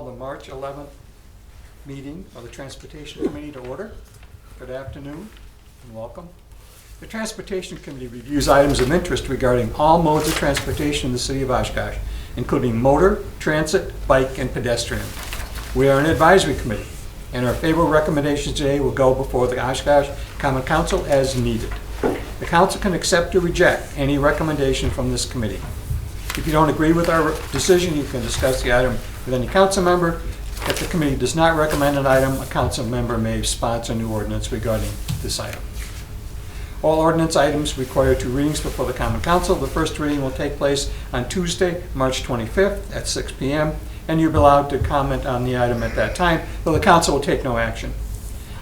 the March 11th meeting of the Transportation Committee to order. Good afternoon and welcome. The Transportation Committee reviews items of interest regarding all modes of transportation in the city of Oshkosh, including motor, transit, bike, and pedestrian. We are an advisory committee, and our favorable recommendations today will go before the Oshkosh Common Council as needed. The council can accept or reject any recommendation from this committee. If you don't agree with our decision, you can discuss the item with any council member. If the committee does not recommend an item, a council member may sponsor a new ordinance regarding this item. All ordinance items require 2 readings before the Common Council. The first reading will take place on Tuesday, March 25th at 6 p.m., and you'll be allowed to comment on the item at that time, though the council will take no action.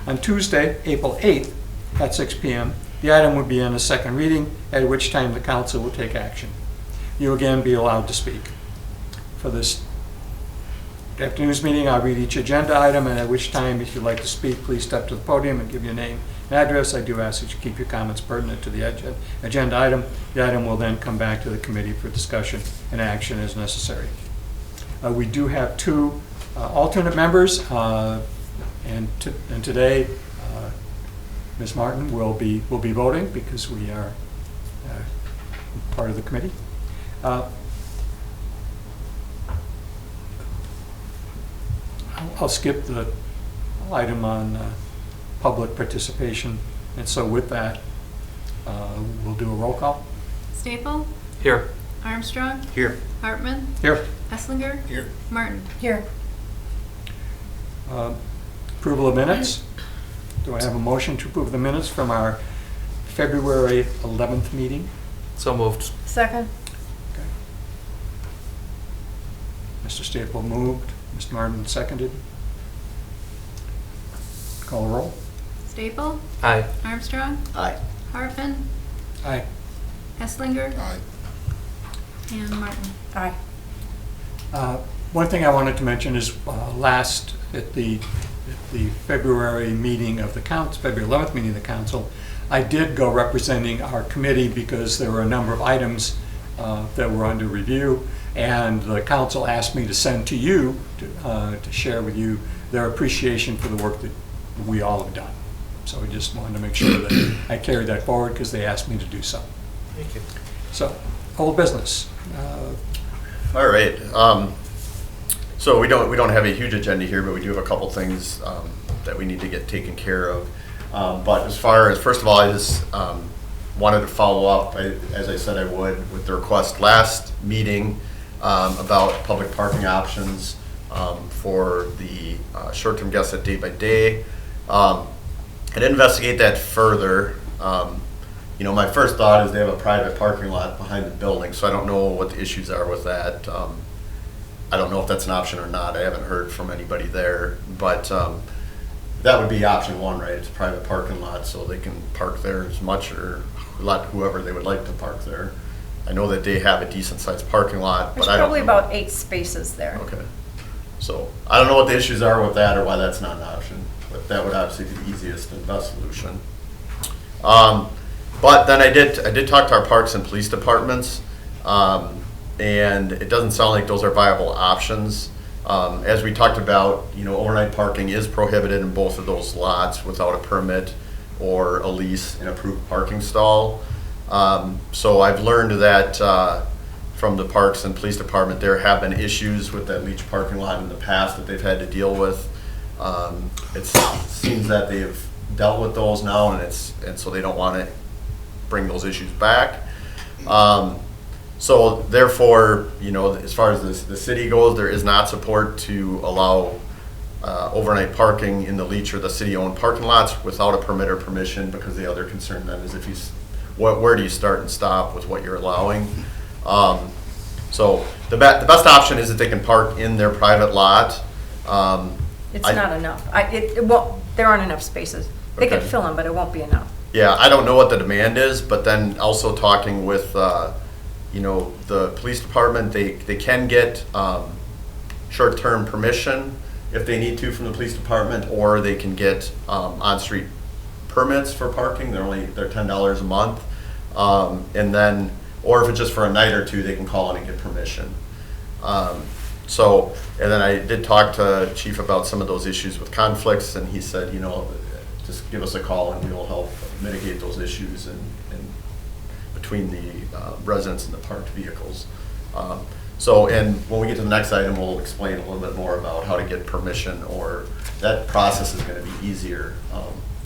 On Tuesday, April 8th at 6 p.m., the item will be in a second reading, at which time the council will take action. You will again be allowed to speak. For this afternoon's meeting, I'll read each agenda item, and at which time, if you'd like to speak, please step to the podium and give your name and address. I do ask that you keep your comments pertinent to the agenda item. The item will then come back to the committee for discussion and action as necessary. We do have 2 alternate members, and today Ms. Martin will be voting because we are part of the committee. I'll skip the item on public participation, and so with that, we'll do a roll call. Staple? Here. Armstrong? Here. Hartman? Here. Esslinger? Here. Martin? Here. Approval of minutes. Do I have a motion to approve the minutes from our February 11th meeting? So moved. Second. Okay. Mr. Staple moved. Mr. Martin seconded. Call the roll. Staple? Aye. Armstrong? Aye. Hartman? Aye. Esslinger? Aye. And Martin? Aye. One thing I wanted to mention is last at the February meeting of the council, February 11th meeting of the council, I did go representing our committee because there were a number of items that were under review, and the council asked me to send to you to share with you their appreciation for the work that we all have done. So we just wanted to make sure that I carried that forward because they asked me to do so. Thank you. So, old business. All right. So we don't have a huge agenda here, but we do have a couple things that we need to get taken care of. But as far as, first of all, I just wanted to follow up, as I said I would, with the request last meeting about public parking options for the short-term guests at Day by Day. I did investigate that further. My first thought is they have a private parking lot behind the building, so I don't know what the issues are with that. I don't know if that's an option or not. I haven't heard from anybody there, but that would be option 1, right? It's a private parking lot, so they can park there as much or let whoever they would like to park there. I know that they have a decent-sized parking lot, There's but I don't probably know. about 8 spaces there. Okay. So I don't know what the issues are with that or why that's not an option, but that would obviously be the easiest and best solution. But then I did talk to our parks and police departments, and it doesn't sound like those are viable options. As we talked about, overnight parking is prohibited in both of those lots without a permit or a lease and approved parking stall. So I've learned that from the parks and police department, there have been issues with that Leach parking lot in the past that they've had to deal with. It seems that they've dealt with those now, and so they don't want to bring those issues back. So therefore, as far as the city goes, there is not support to allow overnight parking in the Leach or the city-owned parking lots without a permit or permission, because the other concern then is where do you start and stop with what you're allowing? So the best option is that they can park in their private lot. It's not enough. There aren't enough spaces. They could Okay. fill them, but it won't be enough. Yeah, I don't know what the demand is, but then also talking with, the police department, they can get short-term permission if they need to from the police department, or they can get on-street permits for parking. They're $10 a month, and then, or if it's just for a night or two, they can call in and get permission. So, and then I did talk to Chief about some of those issues with conflicts, and he said, just give us a call and we'll help mitigate those issues and between the residents and the parked vehicles. So, and when we get to the next item, we'll explain a little bit more about how to get permission, or that process is going to be easier,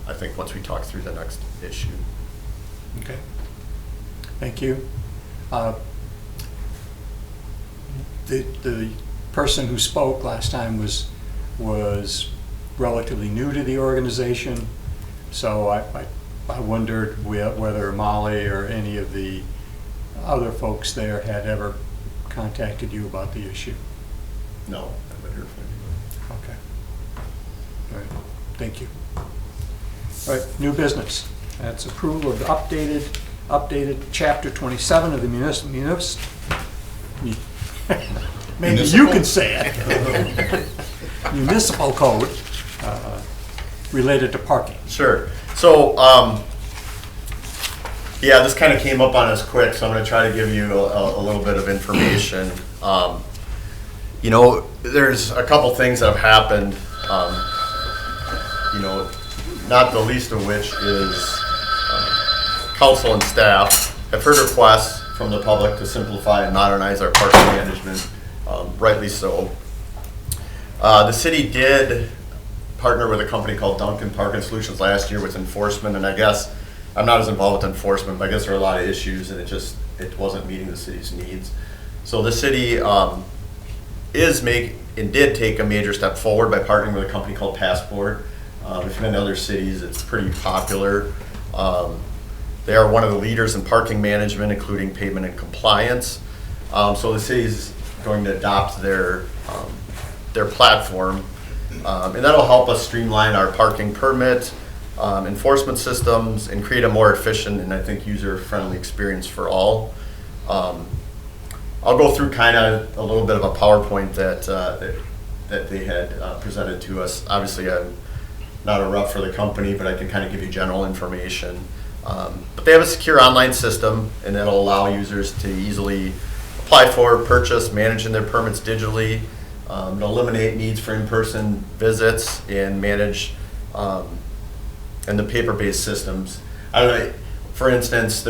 I think, once we talk through the next issue. Okay. Thank you. The person who spoke last time was relatively new to the organization, so I wondered whether Molly or any of the other folks there had ever contacted you about the issue. No, I haven't heard from anybody. Okay. All right. Thank you. All right. New business. That's approval of the updated Chapter 27 of the maybe you can say it. Municipal code related to parking. Sure. So, yeah, this kind of came up on us quick, so I'm going to try to give you a little bit of information. There's a couple things that have happened, not the least of which is council and staff have heard requests from the public to simplify and modernize our parking management, rightly so. The city did partner with a company called Duncan Parking Solutions last year with enforcement, and I guess I'm not as involved with enforcement, but I guess there are a lot of issues and it wasn't meeting the city's needs. So the city did take a major step forward by partnering with a company called Passport. If you've been to other cities, it's pretty popular. They are one of the leaders in parking management, including pavement and compliance. So the city is going to adopt their platform, and that'll help us streamline our parking permit enforcement systems and create a more efficient and I think user-friendly experience for all. I'll go through kind of a little bit of a PowerPoint that they had presented to us. Obviously, I'm not a rep for the company, but I can kind of give you general information. But they have a secure online system, and that'll allow users to easily apply for, purchase, manage their permits digitally, to eliminate needs for in-person visits, and manage and the paper-based systems. I don't know. For instance,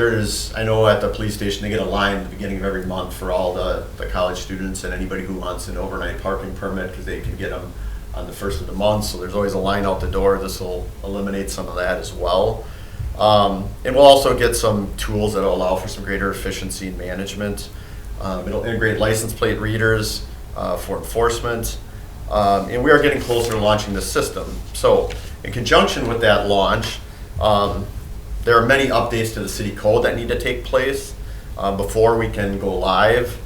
I know at the police station they get a line at the beginning of every month for all the college students and anybody who wants an overnight parking permit, because they can get them on the first of the month. So there's always a line out the door. This will eliminate some of that as well. And we'll also get some tools that will allow for some greater efficiency in management. It'll integrate license plate readers for enforcement. And we are getting closer to launching the system. So in conjunction with that launch, there are many updates to the city code that need to take place before we can go live.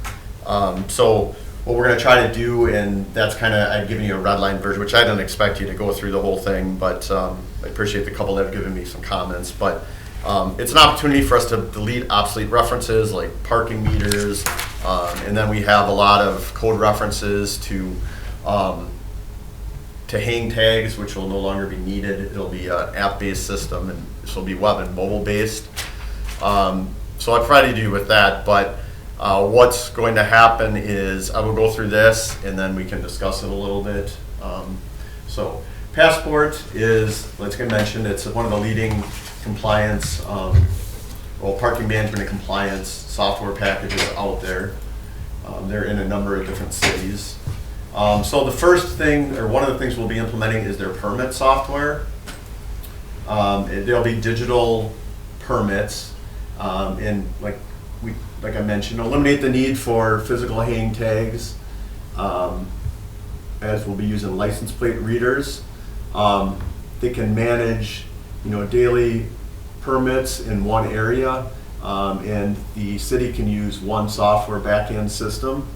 So what we're going to try to do, and that's kind of, I've given you a red line version, which I didn't expect you to go through the whole thing, but I appreciate the couple that have given me some comments. But it's an opportunity for us to delete obsolete references like parking meters, and then we have a lot of code references to hang tags, which will no longer be needed. It'll be an app-based system, and this will be web and mobile-based. So I'll provide you with that, but what's going to happen is I will go through this, and then we can discuss it a little bit. So Passport is, like I mentioned, it's one of the leading compliance, parking management and compliance software packages out there. They're in a number of different cities. So the first thing, or one of the things we'll be implementing is their permit software. There'll be digital permits, and like I mentioned, eliminate the need for physical hang tags, as we'll be using license plate readers. They can manage, daily permits in one area, and the city can use one software back-end system.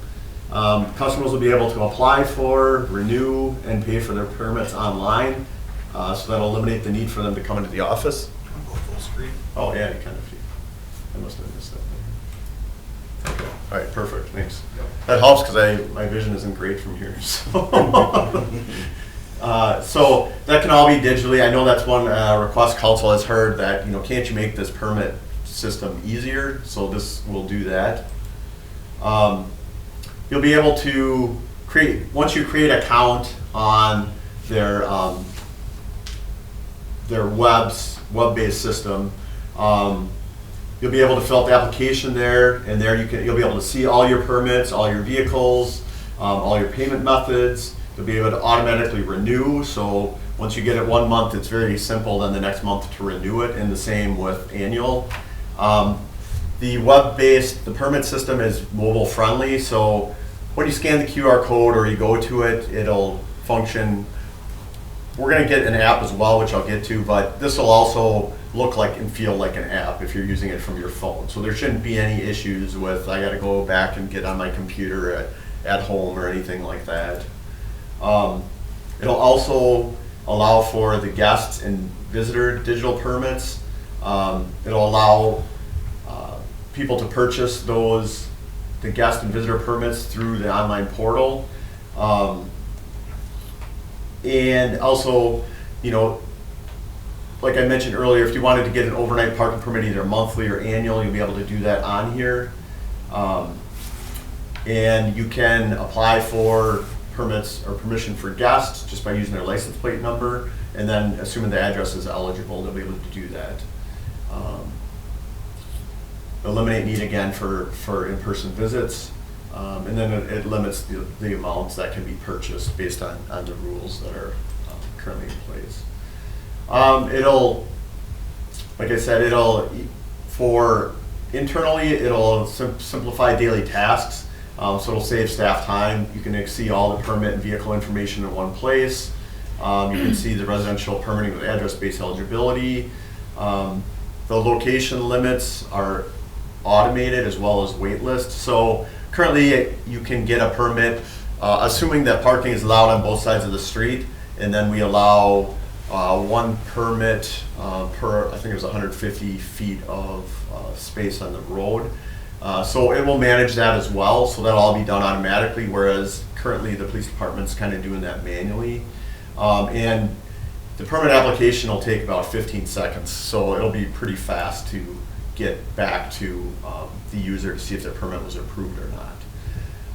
Customers will be able to apply for, renew, and pay for their permits online, so that'll eliminate the need for them to come into the office. I'll go full screen. Oh, yeah, you kind of. I must have missed that there. Okay. All right, perfect, thanks. That helps because my vision isn't great from here. So that can all be digitally. I know that's one request council has heard that, can't you make this permit system easier? So this will do that. You'll be able to once you create an account on their web-based system, you'll be able to fill out the application there, and there you'll be able to see all your permits, all your vehicles, all your payment methods. You'll be able to automatically renew. So once you get it 1 month, it's very simple then the next month to renew it, and the same with annual. The web-based, the permit system is mobile friendly, so when you scan the QR code or you go to it, it'll function. We're going to get an app as well, which I'll get to, but this will also look like and feel like an app if you're using it from your phone. So there shouldn't be any issues with I got to go back and get on my computer at home or anything like that. It'll also allow for the guest and visitor digital permits. It'll allow people to purchase the guest and visitor permits through the online portal. And also, like I mentioned earlier, if you wanted to get an overnight parking permit, either monthly or annual, you'll be able to do that on here. And you can apply for permits or permission for guests just by using their license plate number, and then assuming the address is eligible, they'll be able to do that. Eliminate need again for in-person visits, and then it limits the amounts that can be purchased based on the rules that are currently in place. Like I said, for internally, it'll simplify daily tasks. So it'll save staff time. You can see all the permit and vehicle information in one place. You can see the residential permitting with address-based eligibility. The location limits are automated as well as wait lists. So currently you can get a permit, assuming that parking is allowed on both sides of the street, and then we allow one permit per, I think it was 150 feet of space on the road. So it will manage that as well, so that'll all be done automatically, whereas currently the police department's kind of doing that manually. And the permit application will take about 15 seconds, so it'll be pretty fast to get back to the user to see if their permit was approved or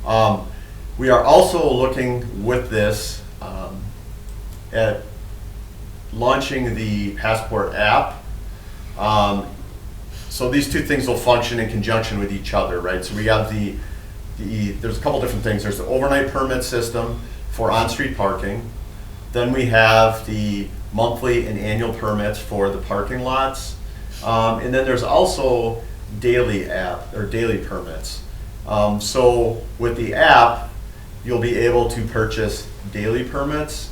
not. We are also looking with this at launching the Passport app. So these two things will function in conjunction with each other, right? So we have there's a couple different things. There's the overnight permit system for on-street parking. Then we have the monthly and annual permits for the parking lots. And then there's also daily permits. So with the app, you'll be able to purchase daily permits.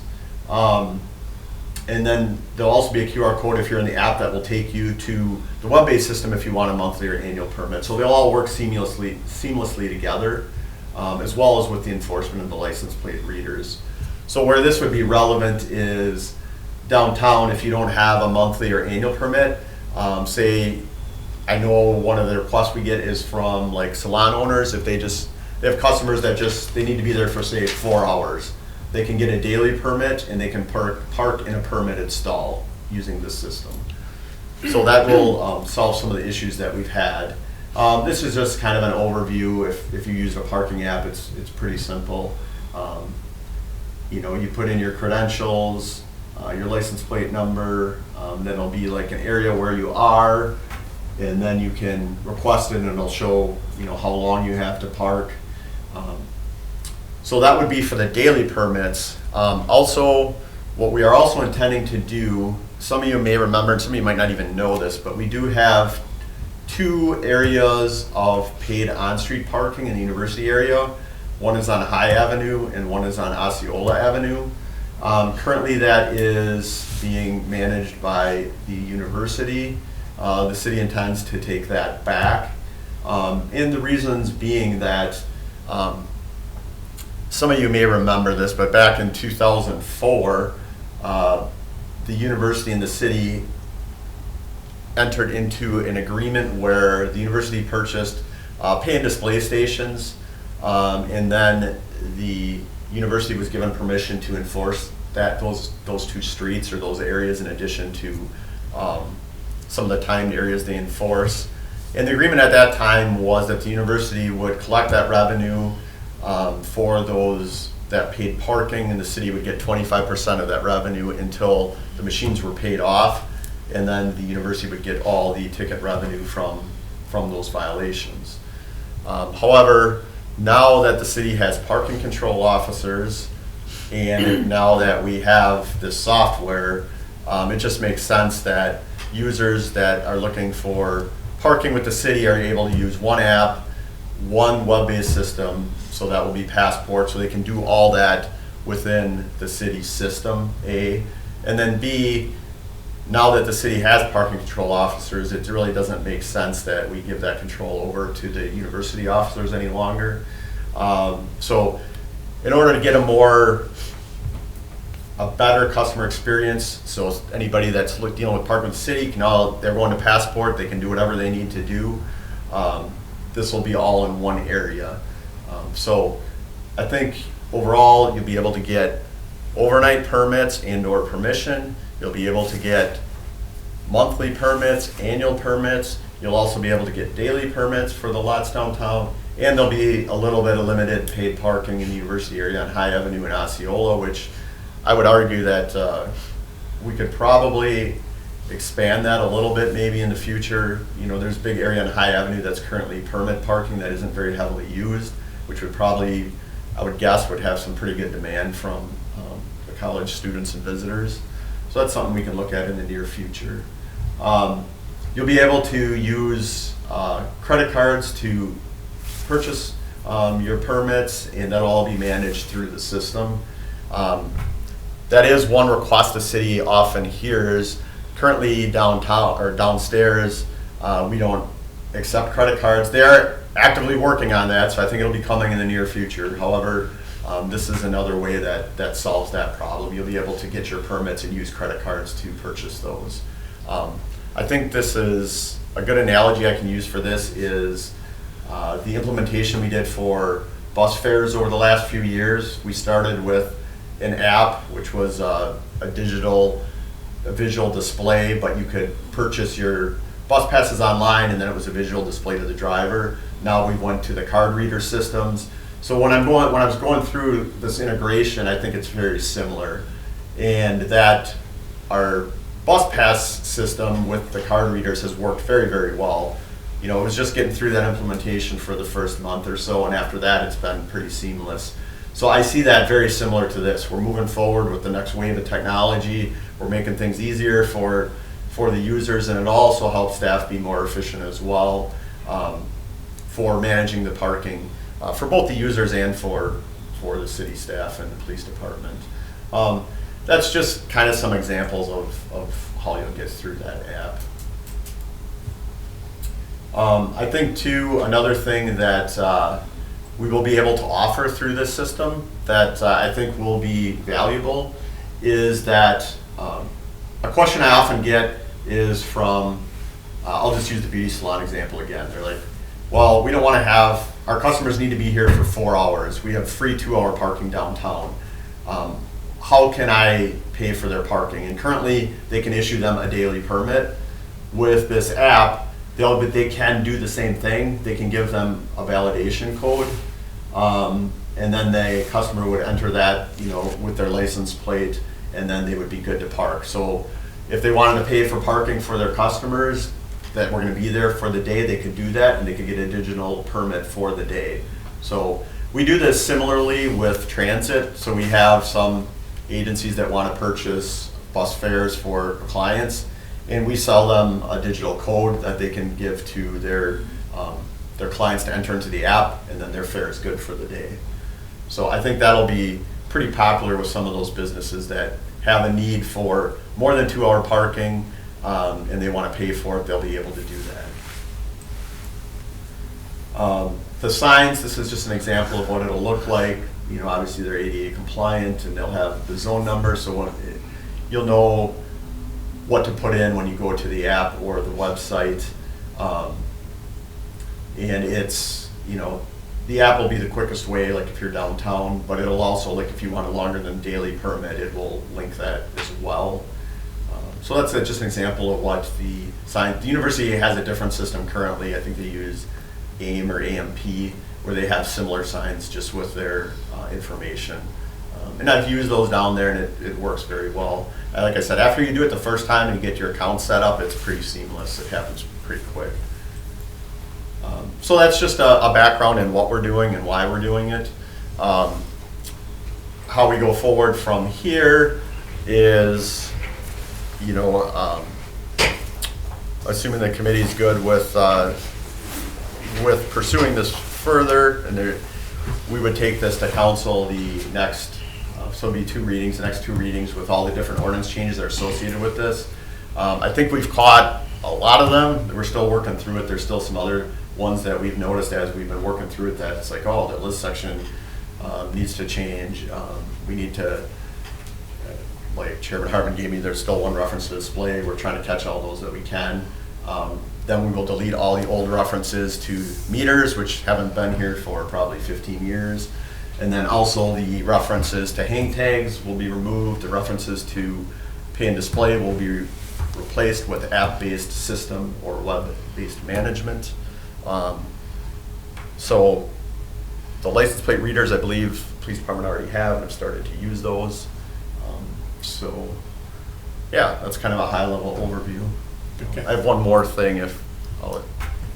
And then there'll also be a QR code if you're in the app that will take you to the web-based system if you want a monthly or annual permit. So they'll all work seamlessly together, as well as with the enforcement of the license plate readers. So where this would be relevant is downtown. If you don't have a monthly or annual permit, say, I know one of the requests we get is from like salon owners. If they have customers that they need to be there for say 4 hours. They can get a daily permit and they can park in a permitted stall using this system. So that will solve some of the issues that we've had. This is just kind of an overview. If you use a parking app, it's pretty simple. You put in your credentials, your license plate number, then it'll be like an area where you are, and then you can request it and it'll show how long you have to park. So that would be for the daily permits. Also, what we are also intending to do, some of you may remember, and some of you might not even know this, but we do have 2 areas of paid on-street parking in the university area. One is on High Avenue and one is on Osceola Avenue. Currently that is being managed by the university. The city intends to take that back. And the reasons being that some of you may remember this, but back in 2004, the university and the city entered into an agreement where the university purchased pay and display stations, and then the university was given permission to enforce those 2 streets or those areas in addition to some of the timed areas they enforce. And the agreement at that time was that the university would collect that revenue for those that paid parking, and the city would get 25% of that revenue until the machines were paid off, and then the university would get all the ticket revenue from those violations. However, now that the city has parking control officers, and now that we have this software, it just makes sense that users that are looking for parking with the city are able to use one app, one web-based system, so that will be Passport, so they can do all that within the city system, A. And then B, now that the city has parking control officers, it really doesn't make sense that we give that control over to the university officers any longer. So in order to get a better customer experience, so anybody that's dealing with parking with the city, they're going to Passport, they can do whatever they need to do. This will be all in one area. So I think overall you'll be able to get overnight permits and/or permission. You'll be able to get monthly permits, annual permits. You'll also be able to get daily permits for the lots downtown. And there'll be a little bit of limited paid parking in the university area on High Avenue and Osceola, which I would argue that we could probably expand that a little bit maybe in the future. You know, there's a big area on High Avenue that's currently permit parking that isn't very heavily used, which would probably, I would guess, would have some pretty good demand from the college students and visitors. So that's something we can look at in the near future. You'll be able to use credit cards to purchase your permits, and that'll all be managed through the system. That is one request the city often hears. Currently downtown or downstairs, we don't accept credit cards. They are actively working on that, so I think it'll be coming in the near future. However, this is another way that solves that problem. You'll be able to get your permits and use credit cards to purchase those. I think this is a good analogy I can use for this is the implementation we did for bus fares over the last few years. We started with an app, which was a visual display, but you could purchase your bus passes online, and then it was a visual display to the driver. Now we went to the card reader systems. So when I was going through this integration, I think it's very similar, and that our bus pass system with the card readers has worked very, very well. You know, it was just getting through that implementation for the first month or so, and after that it's been pretty seamless. So I see that very similar to this. We're moving forward with the next wave of technology. We're making things easier for the users, and it also helps staff be more efficient as well for managing the parking for both the users and for the city staff and the police department. That's just kind of some examples of how you'll get through that app. I think too, another thing that we will be able to offer through this system that I think will be valuable is that a question I often get is from, I'll just use the beauty salon example again. They're like, well, we don't want to have, our customers need to be here for 4 hours. We have free 2-hour parking downtown. How can I pay for their parking? And currently they can issue them a daily permit. With this app, they can do the same thing. They can give them a validation code, and then the customer would enter that, you know, with their license plate, and then they would be good to park. So if they wanted to pay for parking for their customers that were going to be there for the day, they could do that, and they could get a digital permit for the day. So we do this similarly with transit. So we have some agencies that want to purchase bus fares for clients, and we sell them a digital code that they can give to their clients to enter into the app, and then their fare is good for the day. So I think that'll be pretty popular with some of those businesses that have a need for more than 2-hour parking, and they want to pay for it. They'll be able to do that. The signs, this is just an example of what it'll look like. You know, obviously they're ADA compliant, and they'll have the zone number, so you'll know what to put in when you go to the app or the website. And it's, you know, the app will be the quickest way, like if you're downtown, but it'll also, like if you want a longer than daily permit, it will link that as well. So that's just an example of what the sign, the university has a different system currently. I think they use AIM or AMP, where they have similar signs just with their information. And I've used those down there, and it works very well. Like I said, after you do it the first time and you get your account set up, it's pretty seamless. It happens pretty quick. So that's just a background in what we're doing and why we're doing it. How we go forward from here is, you know, assuming the committee's good with pursuing this further, and we would take this to council the next, so it'll be the next two readings with all the different ordinance changes that are associated with this. I think we've caught a lot of them. We're still working through it. There's still some other ones that we've noticed as we've been working through it that it's like, oh, the list section needs to change. We need to, like Chairman Hartman gave me, there's still one reference to display. We're trying to catch all those that we can. Then we will delete all the old references to meters, which haven't been here for probably 15 years. And then also the references to hang tags will be removed. The references to pay and display will be replaced with app-based system or web-based management. So the license plate readers, I believe, the police department already have and have started to use those. So yeah, that's kind of a high-level overview. Okay. I have one more thing if I'll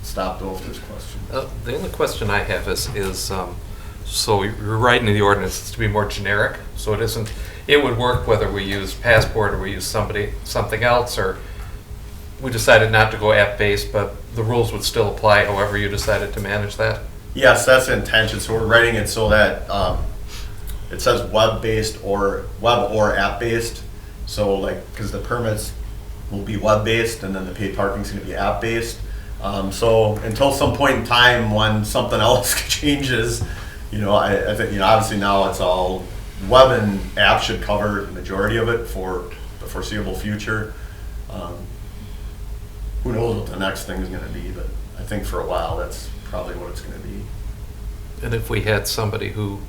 stop though if there's questions. The only question I have is so you're writing the ordinance to be more generic, so it would work whether we use Passport or we use something else, or we decided not to go app-based, but the rules would still apply however you decided to manage that? Yes, that's the intention. So we're writing it so that it says web-based or web or app-based. So like, because the permits will be web-based and then the paid parking is going to be app-based. So until some point in time when something else changes, you know, I think, you know, obviously now it's all web and app should cover the majority of it for the foreseeable future. Who knows what the next thing is going to be, but I think for a while that's probably what it's going to be. And if we had somebody who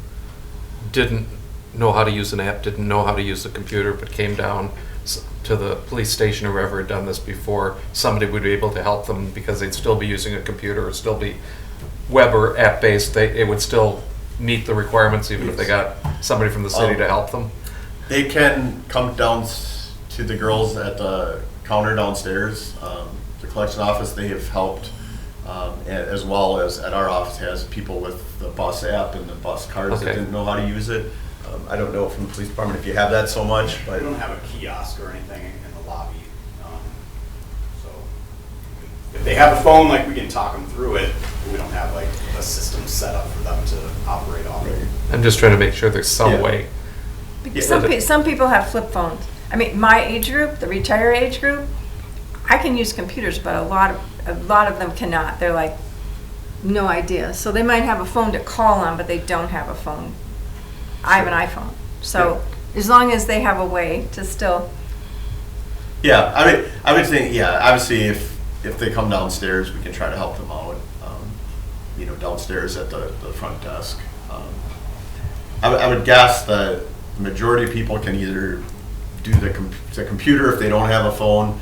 didn't know how to use an app, didn't know how to use the computer, but came down to the police station or wherever had done this before, somebody would be able to help them because they'd still be using a computer or still be web or app based. It would still meet the requirements even if they got somebody from the city to help them. They can come down to the girls at the counter downstairs. The collection office, they have helped, as well as at our office has people with the bus app and the bus cards that Okay. didn't know how to use it. I don't know from the police department if you have that so much, We but don't have a kiosk or anything in the lobby. So if they have a phone, like we can talk them through it, but we don't have like a system set up for them to operate off of. I'm just trying to make sure there's some Yeah. way. Because Yeah. some people have flip phones. I mean, my age group, the retired age group, I can use computers, but a lot of them cannot. They're like, no idea. So they might have a phone to call on, but they don't have a phone. I have an iPhone. So as long as they have a way to still, yeah, I would think, yeah, obviously if they come downstairs, we can try to help them out, you know, downstairs at the front desk. I would guess that the majority of people can either do the computer if they don't have a phone,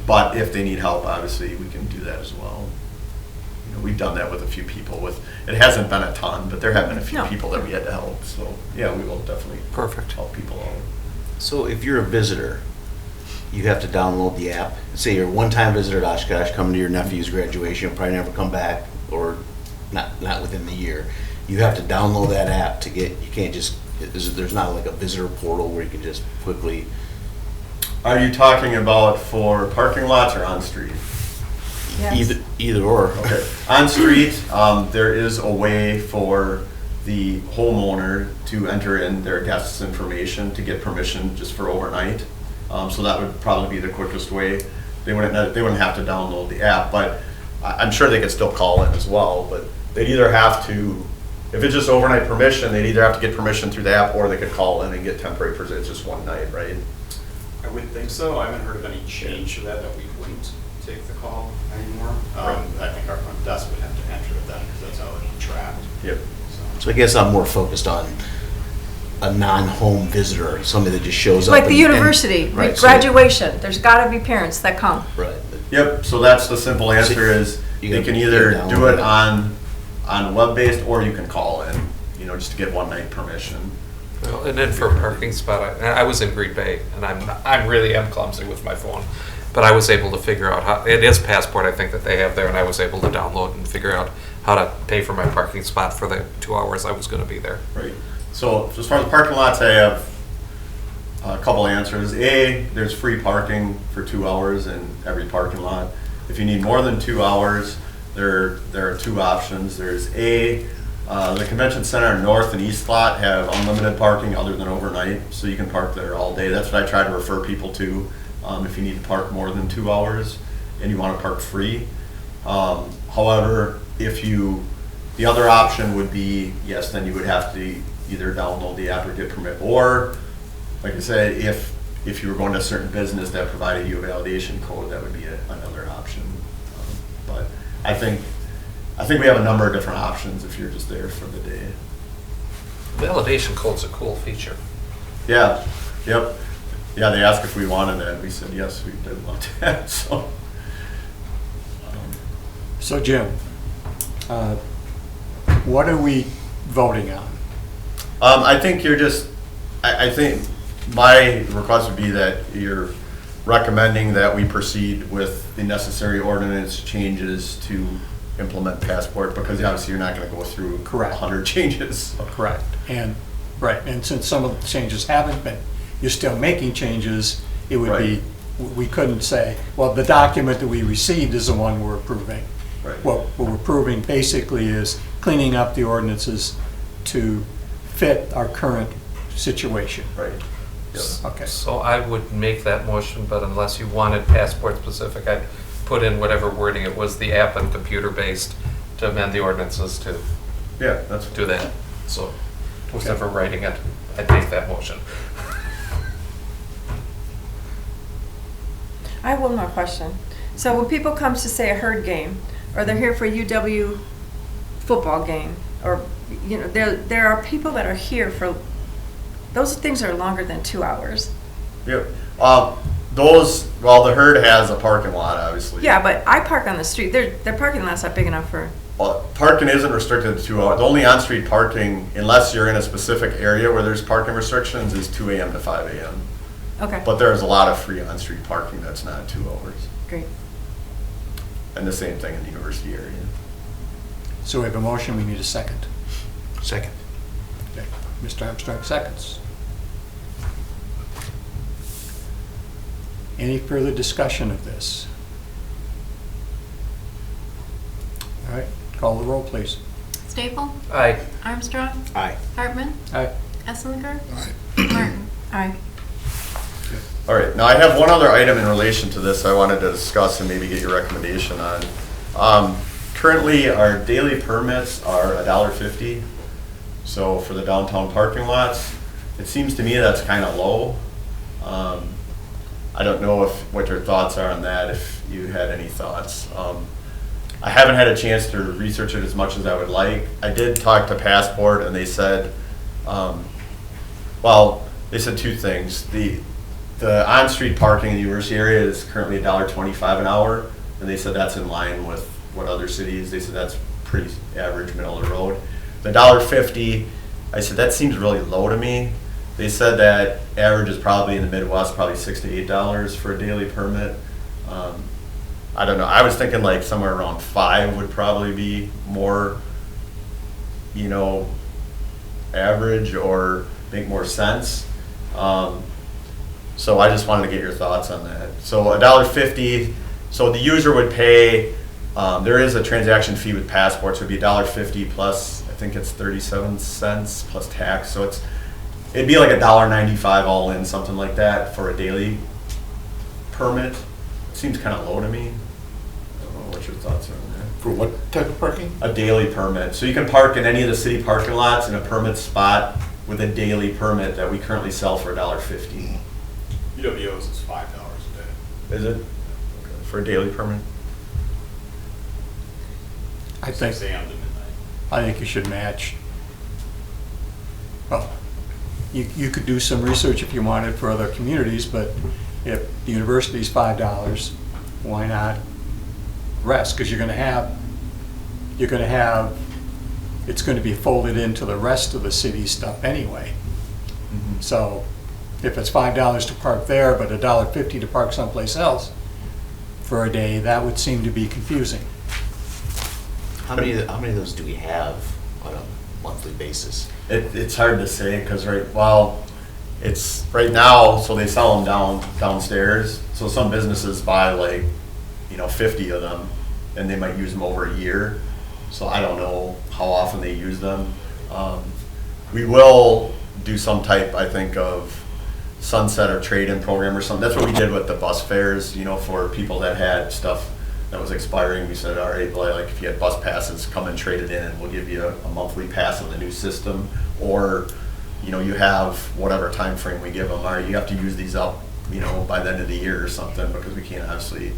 but if they need help, obviously, we can do that as well. You know, we've done that with a few people. It hasn't been a ton, but there have been a few No. people that we had to help. So yeah, we will definitely Perfect. help people out. So if you're a visitor, you have to download the app. Say you're a one-time visitor to Oshkosh, coming to your nephew's graduation, you'll probably never come back, or not within the year. You have to download that app to get, you can't just, there's not like a visitor portal where you can just quickly. Are you talking about for parking lots or on street? yes. Either or. Okay. On street, there is a way for the homeowner to enter in their guests' information to get permission just for overnight. So that would probably be the quickest way. They wouldn't have to download the app, but I'm sure they could still call in as well. But they'd either have to, if it's just overnight permission, they'd either have to get permission through the app or they could call in and get temporary permission. It's just one night, right? I would think so. I haven't heard of any change to that we wouldn't take the call anymore. I think our front desk would have to enter it then because that's how it's tracked. Yep. So I guess I'm more focused on a non-home visitor, somebody that just shows up. Like the and- university, right, so- graduation, there's gotta be parents that come. Right. Yep, so that's the simple answer is You they gotta can get either down do with it it. on web-based or you can call in, you know, just to get one night permission. Well, and then for a parking spot, I was in Green Bay, and I'm really am clumsy with my phone, but I was able to figure out how, it is Passport, I think, that they have there, and I was able to download and figure out how to pay for my parking spot for the 2 hours I was gonna be there. Right. So as far as parking lots, I have a couple answers. A, there's free parking for 2 hours in every parking lot. If you need more than 2 hours, there are two options. There's A, the convention center north and east lot have unlimited parking other than overnight, so you can park there all day. That's what I try to refer people to if you need to park more than 2 hours and you want to park free. However, the other option would be, yes, then you would have to either download the app or get permit, or like I said, if you were going to a certain business that provided you a validation code, that would be another option. But I think we have a number of different options if you're just there for the day. Validation code's a cool feature. Yeah, yep. Yeah, they asked if we wanted that. We said, yes, we did want that, so. So Jim, what are we voting on? I think you're just, I think my request would be that you're recommending that we proceed with the necessary ordinance changes to implement Passport, because obviously you're not gonna go through Correct. 100 changes. Correct. And, right, and since some of the changes haven't been, you're still making changes, it would be, we couldn't say, well, the document that we received is the one we're approving. Right. What we're approving basically is cleaning up the ordinances to fit our current situation. Right. Yep. Okay. So I would make that motion, but unless you wanted Passport specific, I'd put in whatever wording it was, the app and computer-based, to amend the ordinances to Yeah, that's. do that. So who's ever writing it, I'd make that motion. I have one more question. So when people come to, say, a herd game, or they're here for a UW football game, or, you know, there are people that are here for, those things are longer than 2 hours. Yep. The herd has a parking lot, obviously. Yeah, but I park on the street. Their parking lot's not big enough for, Parking isn't restricted to 2 hours. The only on-street parking, unless you're in a specific area where there's parking restrictions, is 2 a.m. to 5 a.m. okay, But there's a lot of free on-street parking that's not 2 hours. great. And the same thing in the university area. So we have a motion, we need a second. Second. Okay. Mr. Armstrong seconds. Any further discussion of this? All right, call the roll, please. Staple, Aye. Armstrong, Aye. Hartman, Aye. Esslinger, Martin. Aye. All right, now I have one other item in relation to this I wanted to discuss and maybe get your recommendation on. Currently, our daily permits are $1.50. So for the downtown parking lots, it seems to me that's kind of low. I don't know what your thoughts are on that, if you had any thoughts. I haven't had a chance to research it as much as I would like. I did talk to Passport, and they said, they said two things. The on-street parking in the university area is currently $1.25 an hour, and they said that's in line with what other cities, they said that's pretty average, middle of the road. The $1.50, I said that seems really low to me. They said that average is probably in the Midwest, probably $6 to $8 for a daily permit. I don't know, I was thinking like somewhere around 5 would probably be more, average or make more sense. So I just wanted to get your thoughts on that. So $1.50, so the user would pay, there is a transaction fee with Passport, so it'd be $1.50 plus, I think it's 37 cents plus tax, so it'd be like $1.95 all in, something like that for a daily permit. Seems kind of low to me. I don't know what your thoughts are on that. For what type of parking? A daily permit. So you can park in any of the city parking lots in a permit spot with a daily permit that we currently sell for $1.50. UWO's is $5 a day. Is it? For a daily permit? I think, 6 a.m. to midnight. I think you should match. Well, you could do some research if you wanted for other communities, but if the university's $5, why not rest? Because you're gonna have, it's gonna be folded into the rest of the city stuff anyway. So if it's $5 to park there, but $1.50 to park someplace else for a day, that would seem to be confusing. How many of those do we have on a monthly basis? It's hard to say, because it's right now, so they sell them downstairs. So some businesses buy 50 of them, and they might use them over a year. So I don't know how often they use them. We will do some type, I think, of sunset or trade-in program or something. That's what we did with the bus fares, for people that had stuff that was expiring. We said, all right, well, if you had bus passes, come and trade it in, and we'll give you a monthly pass on the new system. Or, you have whatever time frame we give them, or you have to use these up, by the end of the year or something, because we can't obviously,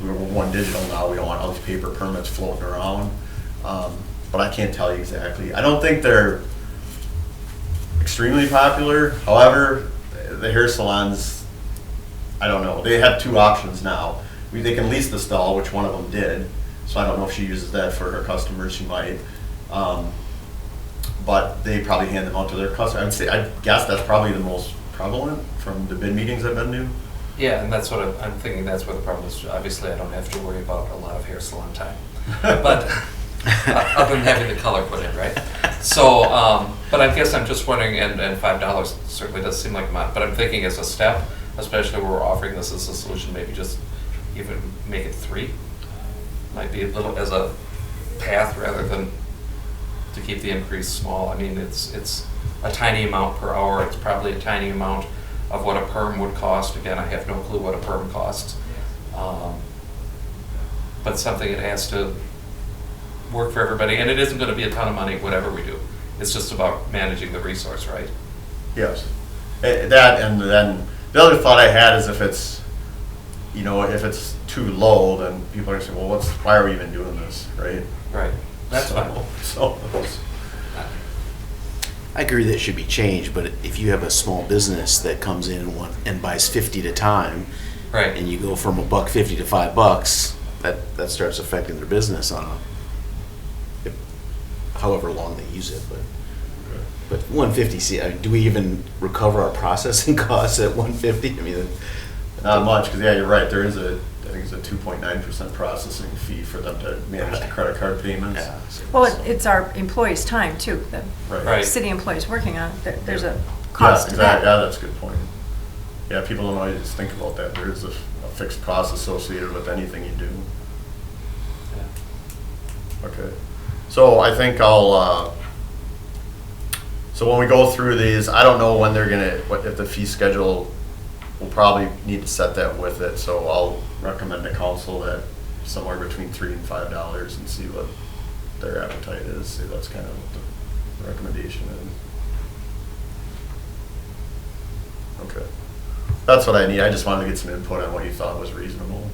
we're one digital now, we don't want all these paper permits floating around. But I can't tell you exactly. I don't think they're extremely popular. However, the hair salons, I don't know. They have two options now. They can lease the stall, which one of them did. So I don't know if she uses that for her customers. She might. But they probably hand them out to their customers. I guess that's probably the most prevalent from the bid meetings I've been to. Yeah, and that's what I'm thinking, that's where the problem is. Obviously, I don't have to worry about a lot of hair salon time. But, other than having the color put in, right? So, but I guess I'm just wondering, and $5 certainly does seem like a lot, but I'm thinking as a step, especially where we're offering this as a solution, maybe just even make it 3. Might be a little as a path rather than to keep the increase small. I mean, it's a tiny amount per hour. It's probably a tiny amount of what a perm would cost. Again, I have no clue what a perm costs. But something that has to work for everybody, and it isn't going to be a ton of money, whatever we do. It's just about managing the resource, right? Yes. That, and then the other thought I had is if it's too low, then people are going to say, well, why are we even doing this, right? Right. That's fine. So, I agree that it should be changed, but if you have a small business that comes in and buys 50 at a time, Right. and you go from $1.50 to $5, that starts affecting their business on however long they use it. But 150, do we even recover our processing costs at 150? I mean, not much, because you're right. There is I think it's a 2.9% processing fee for them to manage the credit card payments. yeah. Well, it's our employees' time too, the Right. city employees working on it. There's a Yeah, cost to that. exactly. Yeah, that's a good point. Yeah, people don't always think about that. There is a fixed cost associated with anything you do. Yeah. Okay. So I think so when we go through these, I don't know when if the fee schedule, we'll probably need to set that with it. So I'll recommend to council that somewhere between $3 and $5 and see what their appetite is. See, that's kind of what the recommendation is. Okay. That's what I need. I just wanted to get some input on what you thought was reasonable.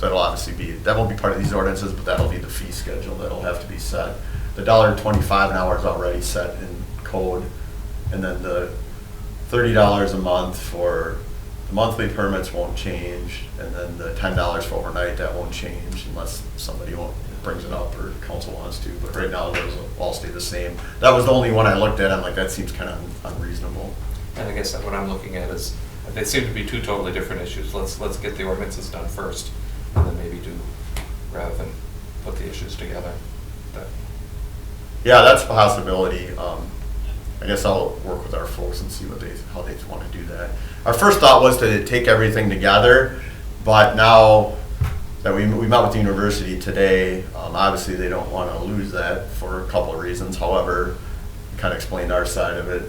That'll obviously that won't be part of these ordinances, but that'll be the fee schedule that'll have to be set. The $1.25 an hour is already set in code, and then the $30 a month for the monthly permits won't change, and then the $10 for overnight, that won't change unless somebody brings it up or council wants to, but right now those will all stay the same. That was the only one I looked at. I'm like, that seems kind of unreasonable. And I guess that what I'm looking at is, they seem to be two totally different issues. Let's get the ordinances done first, and then maybe rather than put the issues together. Yeah, that's a possibility. I guess I'll work with our folks and see how they want to do that. Our first thought was to take everything together, but now that we met with the university today, obviously they don't want to lose that for a couple of reasons. However, kind of explained our side of it.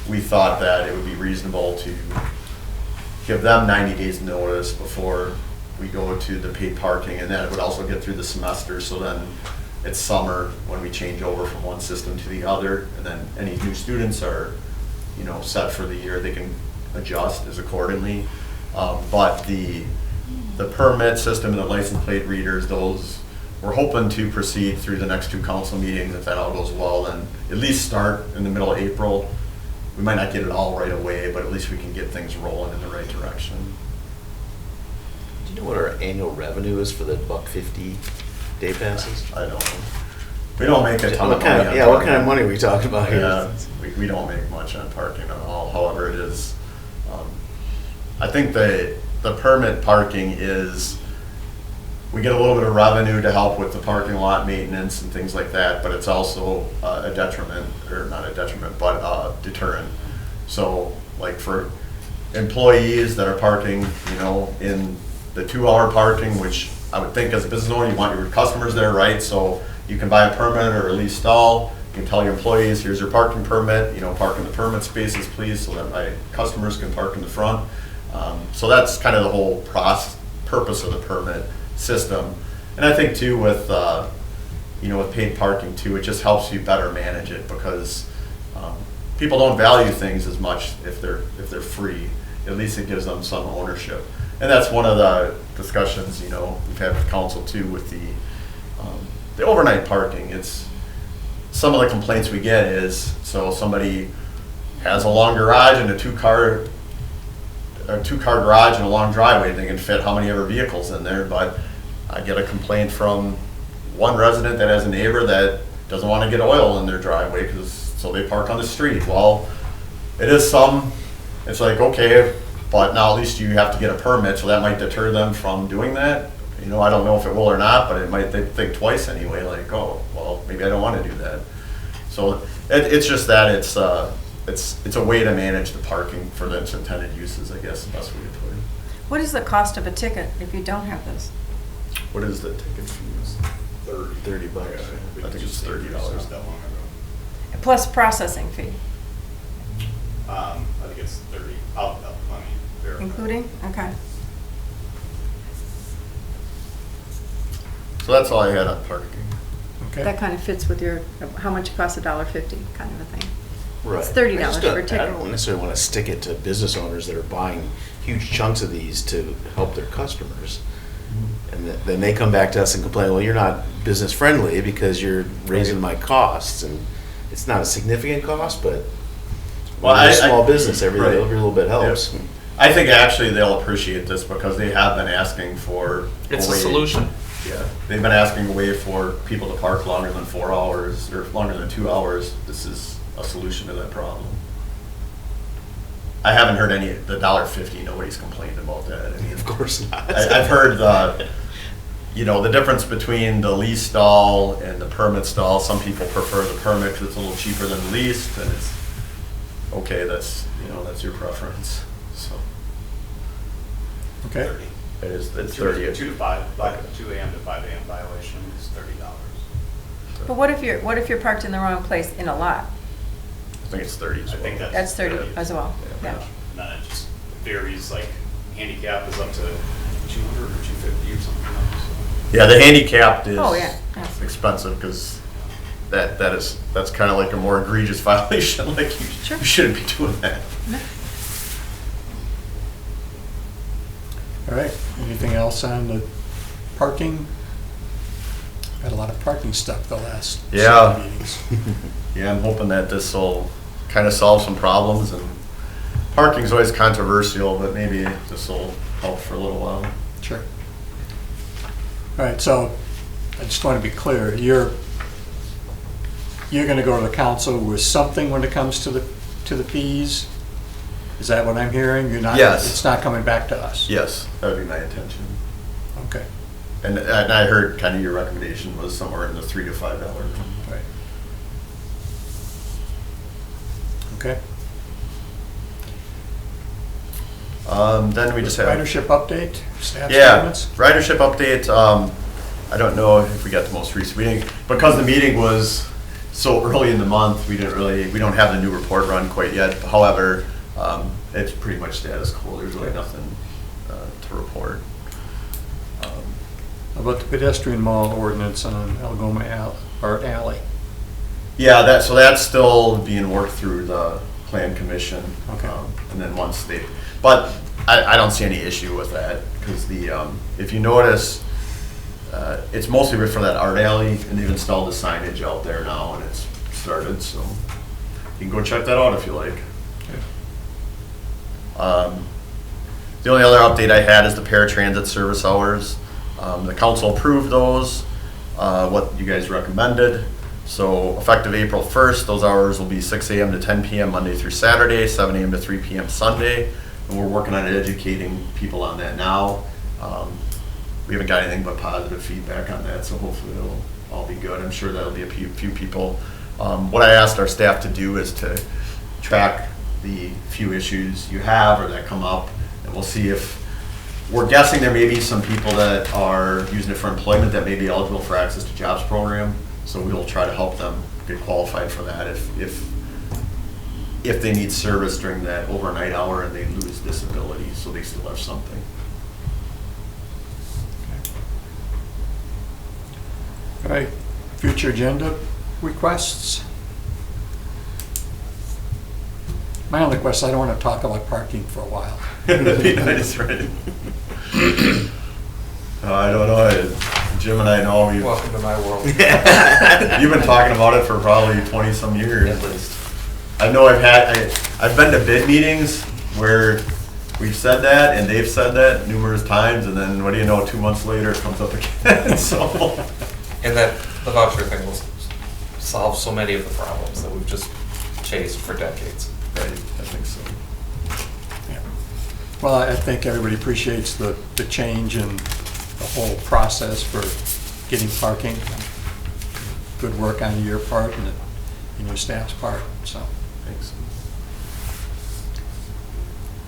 We thought that it would be reasonable to give them 90 days notice before we go to the paid parking, and then it would also get through the semester, so then it's summer when we change over from one system to the other, and then any new students are, set for the year, they can adjust as accordingly. But the permit system and the license plate readers, those, we're hoping to proceed through the next 2 council meetings. If that all goes well, then at least start in the middle of April. We might not get it all right away, but at least we can get things rolling in the right direction. Do you know what our annual revenue is for the $1.50 day passes? I don't know. We don't make a ton What of kind money of, on yeah, what parking. kind of money are we talking about here? Yeah, we don't make much on parking at all. However, it is, I think the permit parking is, we get a little bit of revenue to help with the parking lot maintenance and things like that, but it's also a detriment, or not a detriment, but a deterrent. So like for employees that are parking, you know, in the 2-hour parking, which I would think as a business owner, you want your customers there, right? So you can buy a permit or a lease stall. You can tell your employees, here's your parking permit, you know, park in the permit spaces, please, so that my customers can park in the front. So that's kind of the whole purpose of the permit system. And I think too with, you know, with paid parking too, it just helps you better manage it because people don't value things as much if they're free. At least it gives them some ownership. And that's one of the discussions, you know, we've had with council too with the overnight parking. It's some of the complaints we get is, so somebody has a long garage and a two-car garage and a long driveway, they can fit how many ever vehicles in there, but I get a complaint from one resident that has a neighbor that doesn't want to get oil in their driveway so they park on the street. Well, it's like, okay, but now at least you have to get a permit, so that might deter them from doing that. You know, I don't know if it will or not, but it might think twice anyway, like, oh, well, maybe I don't want to do that. So it's just that it's a way to manage the parking for its intended uses, I guess, the best way to put it. What is the cost of a ticket if you don't have this? What is the ticket fees? $30. I think it's $30. That long ago. Plus processing fee, I think it's 30. Let me verify. including? Okay. So that's all I had on parking. Okay. That kind of fits with your, how much it costs, $1.50 kind of a thing. Right. It's $30 I just for a don't- ticket. I don't necessarily want to stick it to business owners that are buying huge chunks of these to help their customers. And then they come back to us and complain, well, you're not business friendly because you're raising my costs. And it's not a significant cost, but Well, when you're a small business, every right. little bit helps. Yep. I think actually they'll appreciate this because they have been asking for It's a way- solution. Yeah, they've been asking a way for people to park longer than 4 hours or longer than 2 hours. This is a solution to that problem. I haven't heard the $1.50. Nobody's complained about that. I mean, Of course not. I've heard you know, the difference between the lease stall and the permit stall. Some people prefer the permit because it's a little cheaper than the lease, and it's okay. That's your preference. So Okay. 30. it's 2 30. to 5, 2 a.m. to 5 a.m. violation is $30. But what if you're parked in the wrong place in a lot? I think it's 30 as I well. think That's 30 as well, yeah. And then it just varies, like handicap is up to 200 or 250 or something like that. So. Yeah, the handicapped is Oh, yeah, yes. expensive because that's kind of like a more egregious violation. Like Sure. you shouldn't be doing that. All right. Anything else on the parking? Had a lot of parking stuff the last Yeah. several meetings. Yeah, I'm hoping that this will kind of solve some problems. And parking's always controversial, but maybe this will help for a little while. Sure. All right, so I just want to be clear. You're going to go to the council with something when it comes to the fees? Is that what I'm hearing? You're not. Yes. It's not coming back to us. Yes, that would be my intention. Okay. And I heard kind of your recommendation was somewhere in the $3 to $5. Right. Okay. Then we just have Ridership update, staff Yeah, statements? ridership update. I don't know if we got the most recent meeting because the meeting was so early in the month. We don't have the new report run quite yet. However, it's pretty much status quo. There's really nothing to report. How about the pedestrian mall ordinance on Algoma Art Alley? Yeah, that's still being worked through the plan commission. Okay. And then but I don't see any issue with that because if you notice, it's mostly for that art alley, and they've installed the signage out there now, and it's started. So you can go check that out if you like. The only other update I had is the paratransit service hours. The council approved those, what you guys recommended. So effective April 1st, those hours will be 6 a.m. to 10 p.m. Monday through Saturday, 7 a.m. to 3 p.m. Sunday. And we're working on educating people on that now. We haven't got anything but positive feedback on that, so hopefully it'll all be good. I'm sure that'll be a few people. What I asked our staff to do is to track the few issues you have or that come up, and we'll see if, we're guessing there may be some people that are using it for employment that may be eligible for Access to Jobs program, so we'll try to help them get qualified for that if they need service during that overnight hour and they lose disability, so they still have something. All right, future agenda requests? My only request, I don't want to talk about parking for a while. That'd be nice, right? I don't know, Jim and I know you've Welcome to my world. been talking about it for probably 20-some years. At least. I know I've been to bid meetings where we've said that and they've said that numerous times, and then what do you know, 2 months later it comes up again, so. And that the voucher thing will solve so many of the problems that we've just chased for decades. Right, I think so. Yeah. Well, I think everybody appreciates the change in the whole process for getting parking. Good work on your part and your staff's part, so. Thanks.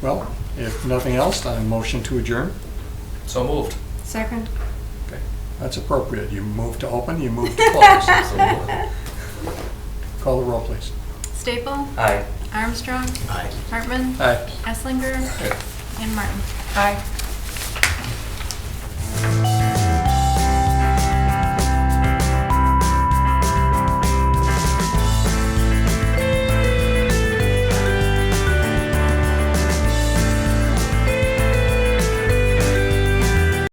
Well, if nothing else, I motion to adjourn. So moved. Second. Okay, that's appropriate. You move to open, you move to close. Absolutely. Call the roll, please. Staple, Aye. Armstrong, Aye. Hartman, Aye. Esslinger, and Martin. Aye.